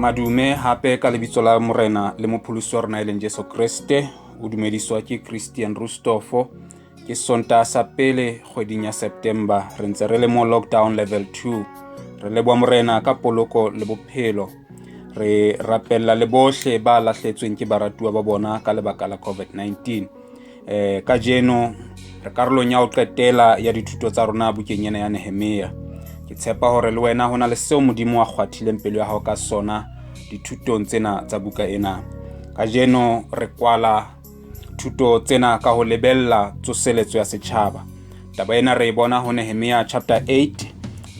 Madume hape ka lebitso la Morena le mopholosi wa rona e leng Jesu Kriste. O dumediswa ke Christian Rustofo. Ke Sontaha sa pele kgweding ya September. Re ntse re le mo lockdown level 2. Re leboha Morena ka poloko le bophelo. Re rapella le bohle ba lahletsweng ke baratuwa ba bona ka lebaka la COVID-19. Ka jeno re karolong ya ho qetela ya dithuto tsa rona bukeng ena ya Nehemia. Ke tshepa hore le wena hona le seo Modimo a kgwathileng pelo ya hao ka sona dithutong tsena tsa buka ena. Ka jeno re kwala thuto tsena ka ho lebella tsoseletso ya setjhaba. Taba ena re bona ho Nehemia chapter 8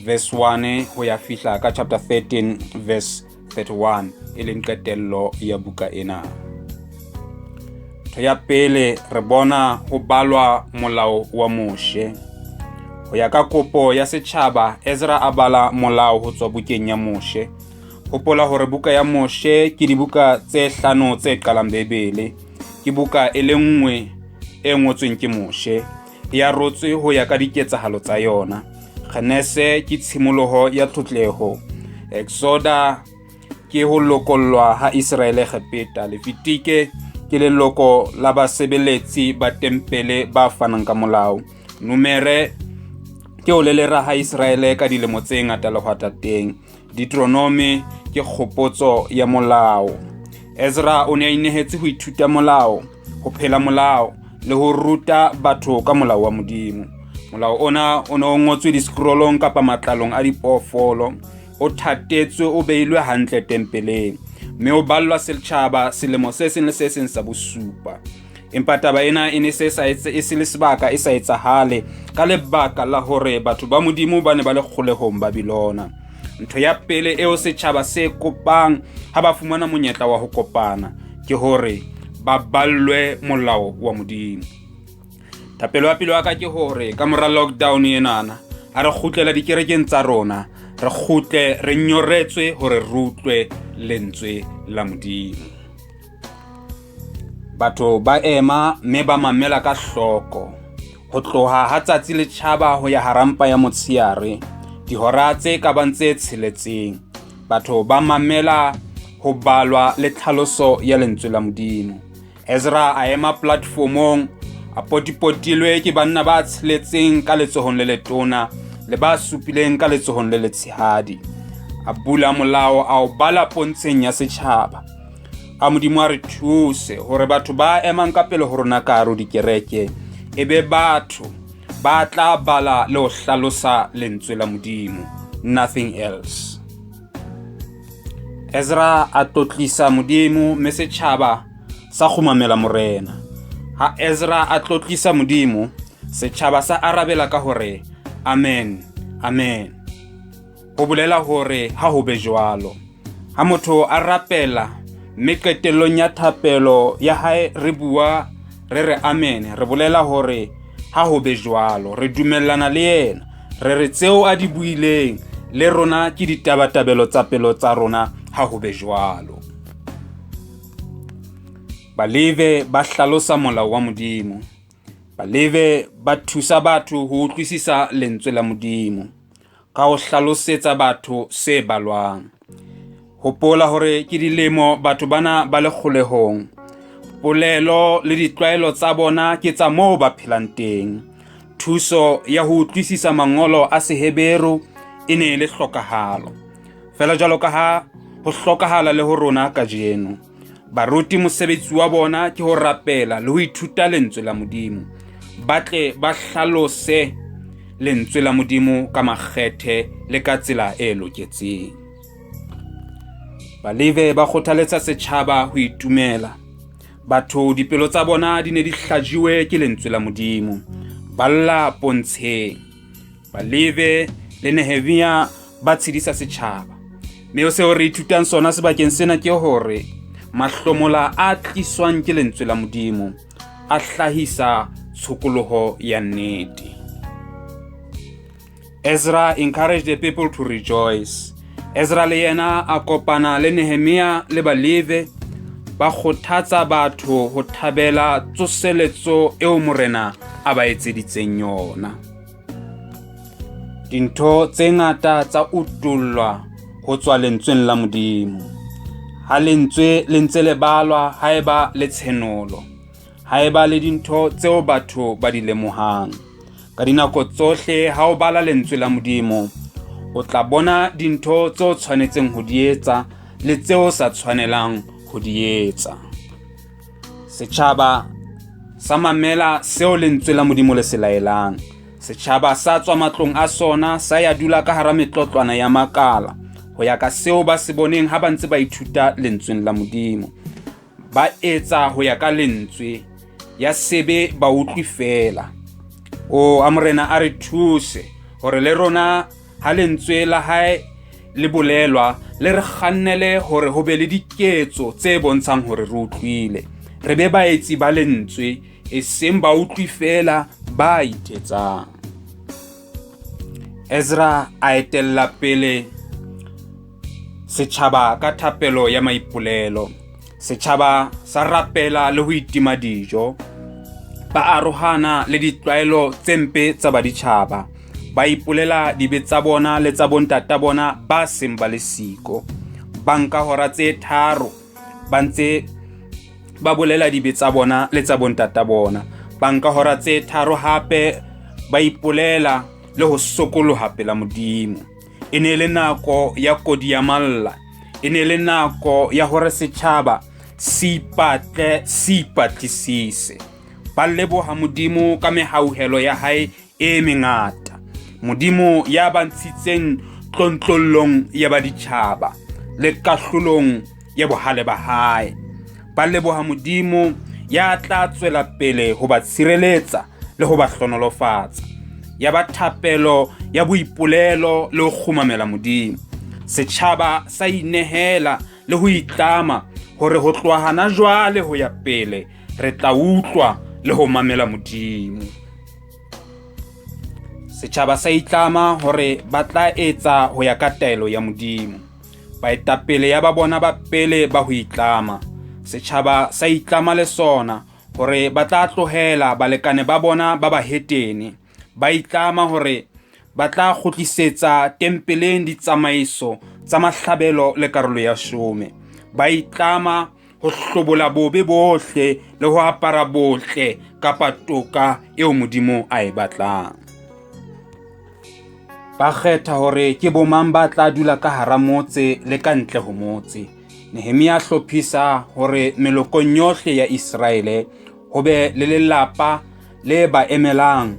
verse 1 ho ya fihla ka chapter 13 verse 31 e leng qetello ya buka ena. Ya pele re bona ho balwa molao wa Moshe. Ho ya ka kopo ya setjhaba, Ezra a bala molao ho tswa bukeng ya Moshe. Hopola hore buka ya Moshe ke dibuka tse 5 tse qalang Bebele. Ke buka e le nngwe e ngotsweng ke Moshe. E arotswe ho ya ka diketsahalo tsa yona. Kgenese ke tshimoloho ya tlotleho. Exoda ke ho lokollwa ha Israele kgepeta. Levitike ke leloko la basebeletsi ba tempele ba fanang ka molao. Numere ke ho lelera ha Israele ka dilemo tse ngata le ho ata teng. Deuteronomy ke kgopotso ya molao. Ezra o ne a inehetse ho ithuta molao, ho phela molao le ho ruta batho ka molao wa Modimo. Molao ona o ne o ngotswe di-scrollong kapa matlalong a diphoofolo, o thatetswe o behilwe hantle tempeleng, mme o ballwa setjhaba selemo se seng le se seng sa bosupa. Empa taba ena e ne se le sebaka e sa etsahale ka lebaka la hore batho ba Modimo ba ne ba le kgolehong Babilona. Ntho ya pele eo setjhaba se kopang ha ba fumana monyetla wa ho kopana ke hore ba ballwe molao wa Modimo. Thapelo ya pele wa ka ke hore ka mora lockdown enana ha re kgutlela dikerekeng tsa rona, re kgutle re nyoretswe hore re utlwe lentswe la Modimo. Batho ba ema mme ba mamela ka hloko. Ho tloha ha tsatsi le tjhaba ho ya harampa ya motshiare, dihora tse ka bang tse tsheletseng, batho ba mamela ho balwa le tlhaloso ya lentswe la Modimo. Ezra a ema platformong, a potipotilwe ke banna ba tsheletseng ka letsohong le letona le ba supileng ka letsohong le letshehadi. A bula molao a o bala pontsheng ya setjhaba. A Modimo a re thuse hore batho ba emang ka pele ho rona ka hare ho dikereke ebe batho ba tla bala le ho hlalosa lentswe la Modimo, nothing else. Ezra a tlotlisa Modimo mme setjhaba sa kgumamela morena. Ha Ezra a tlotlisa Modimo, setjhaba sa arabela ka hore amen, amen. Ho bolela hore ha ho be jwalo. Ha motho a rapela mme qetellong ya thapelo ya hae re bua re re amen, re bolela hore ha ho be jwalo, re dumellana le yena, re re tseo a di buileng le rona ke ditabatabelo tsa pelo tsa rona ha ho be jwalo. Baleve ba hlalosa molao wa Modimo. Baleve ba thusa batho ho utlwisisa lentswe la Modimo ka ho hlalosetsa batho se balwang. Hopola hore ke dilemo batho bana ba le kgolehong. Polelo le ditlwaelo tsa bona ke tsa moo ba phelang teng. Thuso ya ho utlwisisa mangolo a Seheberu e ne le hlokahalo. Fela jwalo ka ha ho hlokahala le ho rona ka jeno. Baruti mosebetsi wa bona ke ho rapela le ho ithuta lentswe la Modimo. Batle ba hlalose lentswe la Modimo ka makgethe le ka tsela e loketseng. Baleve ba kgothaletsa setjhaba ho itumela. Batho dipelo tsa bona di ne di hlajiwe ke lentswe la Modimo. Balla pontsheng. Baleve le Nehemia ba tshedisa setjhaba. Mme seo re ithutang sona sebakeng sena ke hore mahlomola a tliswang ke lentswe la Modimo a hlahisa tshokoloho ya nnete. Ezra encouraged the people to rejoice. Ezra le yena a kopana le Nehemia le Baleve ba kgothatsa batho ho thabela tsoseletso eo morena a ba etseditseng yona. Dintho tse ngata tsa utullwa ho tswa lentsweng la Modimo. ha lentswe le ntse le balwa haeba le tshenolo, haeba le dintho tseo batho ba di lemohang. Ka dinako tsohle ha o bala lentswe la Modimo, o tla bona dintho tseo tshwanetseng ho di etsa le tseo sa tshwanelang ho di etsa. Setjhaba sa mamela seo lentswe la Modimo le se laelang. Setjhaba sa tswa matlong a sona sa ya dula ka hara metlotlwana ya makala ho ya ka seo ba se boneng ha ba ntse ba ithuta lentsweng la Modimo. Ba etsa ho ya ka lentswe, ya sebe ba utlwi fela. A Morena a re thuse hore le rona ha lentswe la hae le bolelwa, le re kgannele hore ho be le diketso tse bontshang hore re utlwile. Re be baetsi ba lentswe, e seng ba utlwi fela ba itetsang. Ezra a etella pele setjhaba ka thapelo ya maipolelo. Setjhaba sa rapela le ho itima dijo, ba arohana le ditlwaelo tse mpe tsa baditjhaba, ba ipolela dibe tsa bona le tsa bontata bona ba seng ba le siko. Ba nka hora tse 3 ba ntse ba bolela dibe tsa bona le tsa bontata bona. Ba nka hora tse 3 hape ba ipolela le ho sokoloha pela Modimo. E ne le nako ya kodi ya malla, e ne le nako ya hore setjhaba se ipatlisise. Ba leboha Modimo ka mehauhelo ya hae e mengata, Modimo ya ba ntshitseng tlontlollong ya baditjhaba le kahlolong ya bohale ba hae. Ba leboha Modimo ya tla tswela pele ho ba tshireletsa le ho ba hlonolofatsa, ya ba thapelo ya boipolelo le ho kgumamela Modimo. Setjhaba sa inehela le ho itlama hore ho tloha hana jwale ho ya pele re tla utlwa le ho mamela Modimo. Setjhaba sa itlama hore ba tla etsa ho ya ka taelo ya Modimo. Baetapele ya ba bona ba pele ba ho itlama. Setjhaba sa itlama le sona hore ba tla tlohela balekane ba bona ba bahetene. Ba itlama hore ba tla kgutlisetsa tempeleng ditsamaiso tsa mahlabelo le karolo ya 10. Ba itlama ho hlobola bobe bohle le ho apara bohle kapa toka eo Modimo a e batlang. Ba kgetha hore ke bomang ba tla dula ka hara motse le ka ntle ho motse. Nehemia hlophisa hore melokong yohle ya Israele ho be le lelapa le ba emelang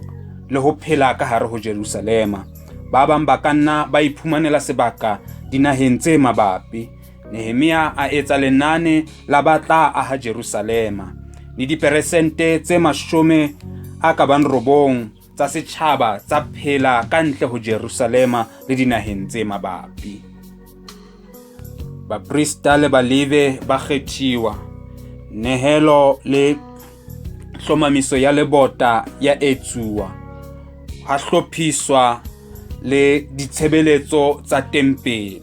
le ho phela ka hare ho Jerusalema. Ba bang ba kanna ba iphumanela sebaka dinaheng tse mabapi. Nehemia a etsa lenane la batla aha Jerusalema le diperesente tse 90 tsa setjhaba tsa phela ka ntle ho Jerusalema le dinaheng tse mabapi. Baprista le balevi ba kgethiwa. Nehelo le hlomamiso ya lebota ya etsuwa. Ha hlophiswa le ditshebeletso tsa tempele.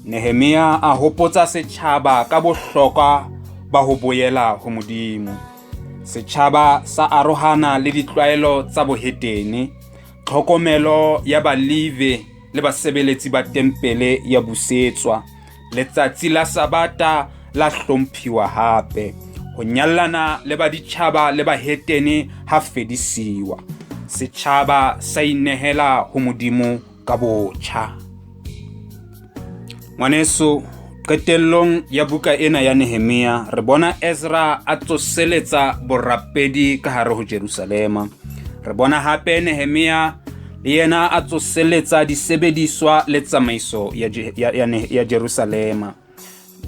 Nehemia a hopotsa setjhaba ka bohlokwa ba ho boela ho Modimo. Setjhaba sa arohana le ditlwaelo tsa bohetene, tlhokomelo ya balevi le basebeletsi ba tempele ya busetswa, letsatsi la Sabata la hlomphiwa hape, ho nyallana le baditjhaba le bahetene ha fedisiwa. Setjhaba sa inehela ho Modimo ka botjha. Ngwaneso, qetellong ya buka ena ya Nehemia re bona Ezra a tsoseletsa borapedi ka hare ho Jerusalema. Re bona hape Nehemia le yena a tsoseletsa disebediswa le tsamaiso ya Jerusalema.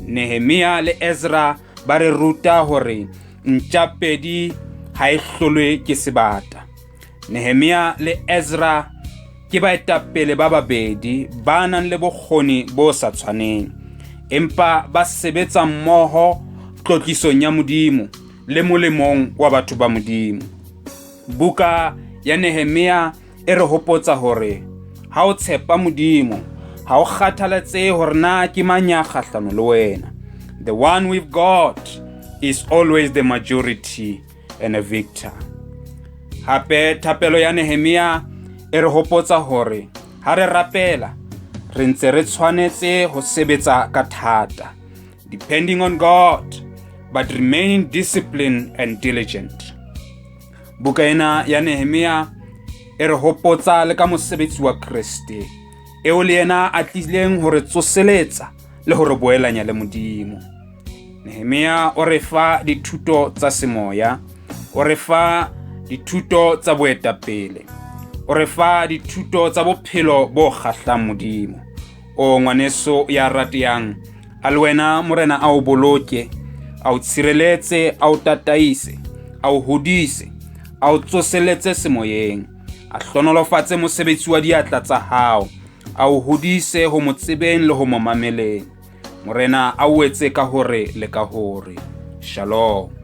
Nehemia le Ezra ba re ruta hore ntjapedi ha e hlolwe ke sebata. Nehemia le Ezra ke baetapele ba babedi ba nang le bokgoni bo sa tshwaneng, empa ba sebetsa mmoho tlotlisong ya Modimo le molemong wa batho ba Modimo. Buka ya Nehemia e re hopotsa hore ha o tshepa Modimo, ha o kgathalatsehe hore na ke mang ya kgahlano le wena. The one with God is always the majority and a victor. Hape thapelo ya Nehemia e re hopotsa hore ha re rapela, re ntse re tshwanetse ho sebetsa ka thata, depending on God, but remaining disciplined and diligent. Buka ena ya Nehemia e re hopotsa le ka mosebetsi wa Kriste, eo le yena a tlileng ho re tsoseletsa le ho re boelanya le Modimo. Nehemia o re fa dithuto tsa semoya, o re fa dithuto tsa boetapele, o re fa dithuto tsa bophelo bo kgahlang Modimo. O ngwaneso ya ratehang, a le wena morena a o boloke, a o tshireletse, a o tataise, a o hodise, a o tsoseletse semoyeng, a hlonolofatse mosebetsi wa diatla tsa hao, a o hodise ho mo tsebeng le ho mo mameleng. Morena a o etse ka hore le ka hore. Shalom.